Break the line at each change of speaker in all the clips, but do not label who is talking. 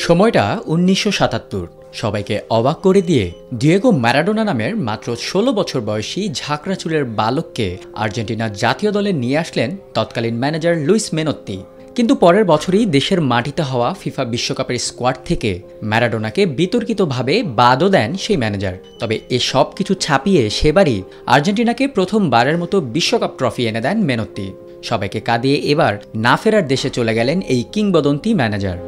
সময়টা ১৯৭৭। সবাইকে অবাক করে দিয়ে ডিয়েগো ম্যারাডোনা নামের মাত্র ১৬ বছর বয়সী ঝাঁকড়া চুলের বালককে আর্জেন্টিনার জাতীয় দলে নিয়ে আসলেন তৎকালীন ম্যানেজার লুইস মেনোত্তি। কিন্তু পরের বছরই দেশের মাটিতে হওয়া ফিফা বিশ্বকাপের স্কোয়াড থেকে ম্যারাডোনাকে বিতর্কিতভাবে বাদও দেন সেই ম্যানেজার। তবে এ সব কিছু ছাপিয়ে সেবারই আর্জেন্টিনাকে প্রথমবারের মতো বিশ্বকাপ ট্রফি এনে দেন মেনোত্তি। সবাইকে কাঁদিয়ে এবার না ফেরার দেশে চলে গেলেন এই কিংবদন্তি ম্যানেজার।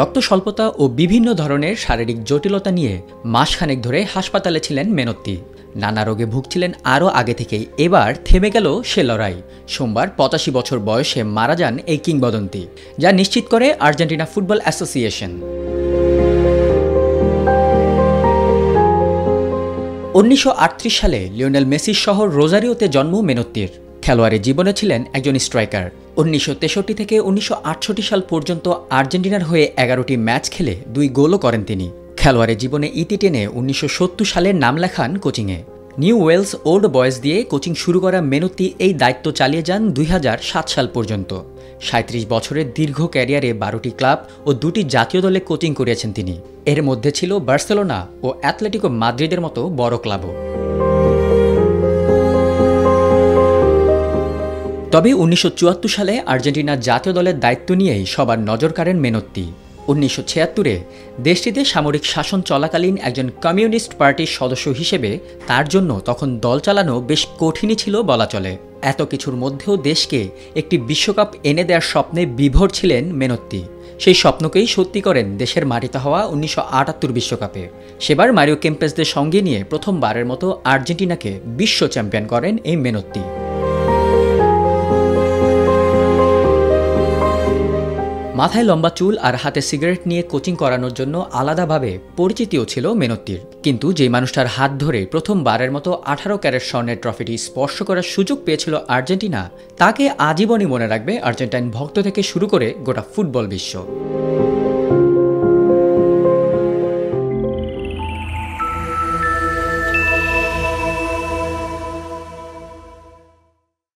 রক্ত স্বল্পতা ও বিভিন্ন ধরনের শারীরিক জটিলতা নিয়ে মাসখানেক ধরে হাসপাতালে ছিলেন মেনোত্তি। নানা রোগে ভুগছিলেন আরও আগে থেকেই। এবার থেমে গেল সে লড়াই। সোমবার ৮৫ বছর বয়সে মারা যান এই কিংবদন্তি, যা নিশ্চিত করে আর্জেন্টিনা ফুটবল অ্যাসোসিয়েশন। ১৯৩৮ সালে লিওনেল মেসির শহর রোজারিওতে জন্ম মেনোত্তির। খেলোয়াড়ি জীবনে ছিলেন একজন স্ট্রাইকার। ১৯৬৩ থেকে ১৯৬৮ সাল পর্যন্ত আর্জেন্টিনার হয়ে ১১টি ম্যাচ খেলে ২ গোলও করেন তিনি। খেলোয়াড়ি জীবনে ইতি টেনে ১৯৭০ সালে নাম লেখান কোচিংয়ে। নিউ ওয়েলস ওল্ড বয়েজ দিয়ে কোচিং শুরু করা মেনোত্তি এই দায়িত্ব চালিয়ে যান ২০০৭ সাল পর্যন্ত। ৩৭ বছরের দীর্ঘ ক্যারিয়ারে ১২টি ক্লাব ও ২টি জাতীয় দলে কোচিং করিয়েছেন তিনি। এর মধ্যে ছিল বার্সেলোনা ও অ্যাথলেটিকো মাদ্রিদের মতো বড় ক্লাবও। তবে ১৯৭৪ সালে আর্জেন্টিনার জাতীয় দলের দায়িত্ব নিয়েই সবার নজর কাড়েন মেনোত্তি। ১৯৭৬-এ দেশটিতে সামরিক শাসন চলাকালীন একজন কমিউনিস্ট পার্টির সদস্য হিসেবে তার জন্য তখন দল চালানো বেশ কঠিনই ছিল বলা চলে। এত কিছুর মধ্যেও দেশকে একটি বিশ্বকাপ এনে দেওয়ার স্বপ্নে বিভোর ছিলেন মেনোত্তি। সেই স্বপ্নকেই সত্যি করেন দেশের মাটিতে হওয়া ১৯৭৮ বিশ্বকাপে। সেবার মারিও কেম্পেসদের সঙ্গে নিয়ে প্রথমবারের মতো আর্জেন্টিনাকে বিশ্ব চ্যাম্পিয়ন করেন এই মেনোত্তি। মাথায় লম্বা চুল আর হাতে সিগারেট নিয়ে কোচিং করানোর জন্য আলাদাভাবে পরিচিতিও ছিল মেনোত্তির। কিন্তু যে মানুষটার হাত ধরে প্রথমবারের মতো ১৮ ক্যারেট স্বর্ণের ট্রফিটি স্পর্শ করার সুযোগ পেয়েছিল আর্জেন্টিনা, তাকে আজীবনই মনে রাখবে আর্জেন্টাইন ভক্ত থেকে শুরু করে গোটা ফুটবল বিশ্ব।